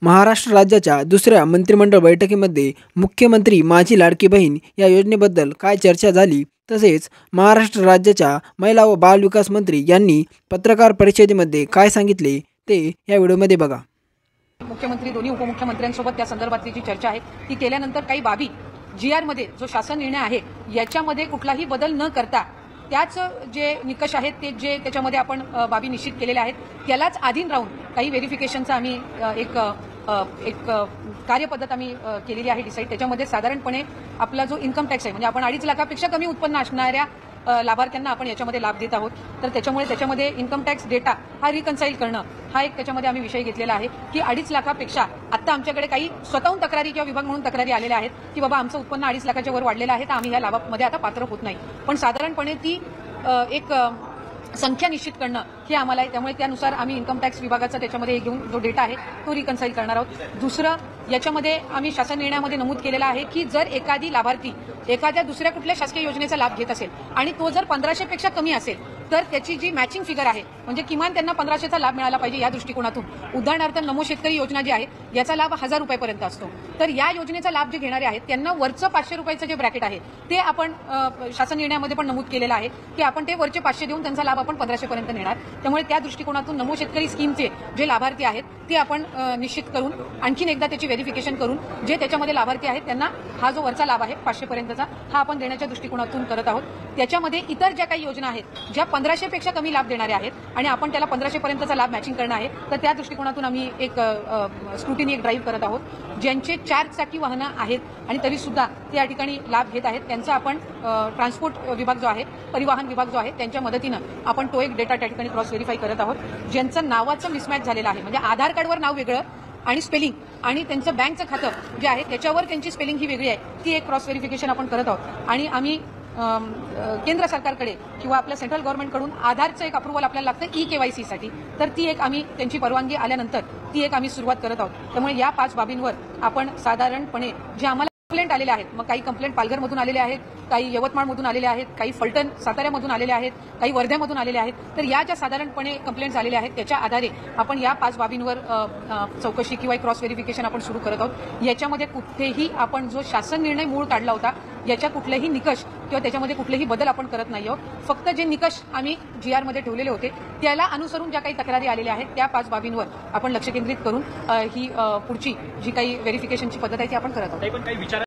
महाराष्ट्र राज्याच्या दुसऱ्या मंत्रिमंडळ बैठकीमध्ये मुख्यमंत्री माझी लाडकी बहीण या योजनेबद्दल काय चर्चा झाली, तसेच महाराष्ट्र राज्याच्या महिला व बाल विकास मंत्री यांनी पत्रकार परिषदेमध्ये काय सांगितले ते या व्हिडिओमध्ये बघा। मुख्यमंत्री दोन्ही उपमुख्यमंत्र्यांसोबत त्या संदर्भातली जी चर्चा आहे ती केल्यानंतर काही बाबी GR मध्ये जो शासन निर्णय आहे याच्यामध्ये कुठलाही बदल न करता त्याच जे निकष आहेत ते जे त्याच्यामध्ये आपण बाबी निश्चित केलेल्या आहेत त्यालाच अधीन राहून काही व्हेरिफिकेशनचा आम्ही एक कार्यपद्धत आम्ही केलेली आहे डिसाईड। त्याच्यामध्ये साधारणपणे आपला जो इन्कम टॅक्स आहे म्हणजे आपण 2.5 लाखापेक्षा कमी उत्पन्न असणाऱ्या लाभार्थ्यांना आपण याच्यामध्ये लाभ देत आहोत। तर त्याच्यामध्ये इन्कम टॅक्स डेटा हा रिकन्साईल करणं हा एक त्याच्यामध्ये आम्ही विषय घेतलेला आहे की 2.5 लाखापेक्षा आता आमच्याकडे काही स्वतःहून तक्रारी किंवा विभाग म्हणून तक्रारी आलेल्या आहेत की बाबा आमचं उत्पन्न 2.5 लाखाच्या वर वाढलेलं आहे तर आम्ही या लाभामध्ये आता पात्र होत नाही, पण साधारणपणे ती एक संख्या निश्चित करणं हे आम्हाला आहे। त्यामुळे त्यानुसार आम्ही इन्कम टॅक्स विभागाचा त्याच्यामध्ये घेऊन जो डेटा आहे तो रिकन्साईल करणार आहोत। दुसरं याच्यामध्ये आम्ही शासन निर्णयामध्ये नमूद केलेलं आहे की जर एखादी लाभार्थी एखाद्या दुसऱ्या कुठल्या शासकीय योजनेचा लाभ घेत असेल आणि तो जर 1500 पेक्षा कमी असेल तर त्याची जी मॅचिंग फिगर आहे म्हणजे किमान त्यांना 1500चा लाभ मिळाला पाहिजे या दृष्टिकोनातून। उदाहरणार्थ नमो शेतकरी योजना जी आहे याचा लाभ 1000 रुपयापर्यंत असतो, तर या योजनेचा लाभ जे घेणारे आहेत त्यांना वरचं 500 रुपयाचं जे ब्रॅकेट आहे ते आपण शासन निर्णयामध्ये पण नमूद केलेलं आहे की आपण ते वरचे 500 देऊन त्यांचा लाभ आपण 1500 पर्यंत नेणार। त्यामुळे त्या दृष्टिकोनातून नमो शेतकरी स्कीमचे जे लाभार्थी आहेत ते आपण निश्चित करून आणखीन एकदा त्याची व्हेरिफिकेशन करून जे त्याच्यामध्ये लाभार्थी आहेत त्यांना हा जो वरचा लाभ आहे 500 पर्यंतचा हा आपण देण्याच्या दृष्टिकोनातून करत आहोत। त्याच्यामध्ये इतर ज्या काही योजना आहेत ज्या 1500 पेक्षा कमी लाभ देणाऱ्या आहेत आणि आपण त्याला 1500 पर्यंतचा लाभ मॅचिंग करणं आहे तर त्या दृष्टिकोनातून आम्ही एक स्क्रुटिनी एक ड्राईव्ह करत आहोत। ज्यांचे 4 चाकी वाहनं आहेत आणि तरी सुद्धा ते या ठिकाणी लाभ घेत आहेत त्यांचा आपण ट्रान्सपोर्ट विभाग जो आहे परिवहन विभाग जो आहे त्यांच्या मदतीनं आपण तो एक डेटा त्या ठिकाणी क्रॉस व्हेरीफाय करत आहोत। ज्यांचं नावाचं मिसमॅच झालेलं आहे म्हणजे आधार कार्डवर नाव वेगळं आणि स्पेलिंग आणि त्यांचं बँकचं खातं जे आहे त्याच्यावर त्यांची स्पेलिंग ही वेगळी आहे ती एक क्रॉस व्हेरिफिकेशन आपण करत आहोत। आणि आम्ही केंद्र सरकारकडे किंवा आपल्या सेंट्रल गव्हर्नमेंटकडून आधारचं एक अप्रुव्हल आपल्याला लागतं EKYC साठी, तर ती एक आम्ही त्यांची परवानगी आल्यानंतर ती एक आम्ही सुरुवात करत आहोत। त्यामुळे या 5 बाबींवर आपण साधारणपणे जे आम्हाला कंप्लेंट आलेले आहेत, मग काही कंप्लेंट पालघरमधून आलेले आहेत, काही यवतमाळमधून आलेले आहेत, काही फलटण साताऱ्यामधून आलेले आहेत, काही वर्ध्यामधून आलेले आहेत, तर या ज्या साधारणपणे कंप्लेंट झालेल्या आहेत त्याच्या आधारे आपण या 5 बाबींवर चौकशी किंवा क्रॉस व्हेरिफिकेशन आपण सुरू करत आहोत। याच्यामध्ये कुठेही आपण जो शासन निर्णय मूळ काढला होता याच्या कुठलेही निकष किंवा त्याच्यामध्ये कुठलेही बदल आपण करत नाही आहोत। फक्त जे निकष आम्ही GR मध्ये ठेवलेले होते त्याला अनुसरून ज्या काही तक्रारी आलेल्या आहेत त्या 5 बाबींवर आपण लक्ष केंद्रित करून ही पुढची जी काही व्हेरिफिकेशनची पद्धत आहे ती आपण करत आहोत।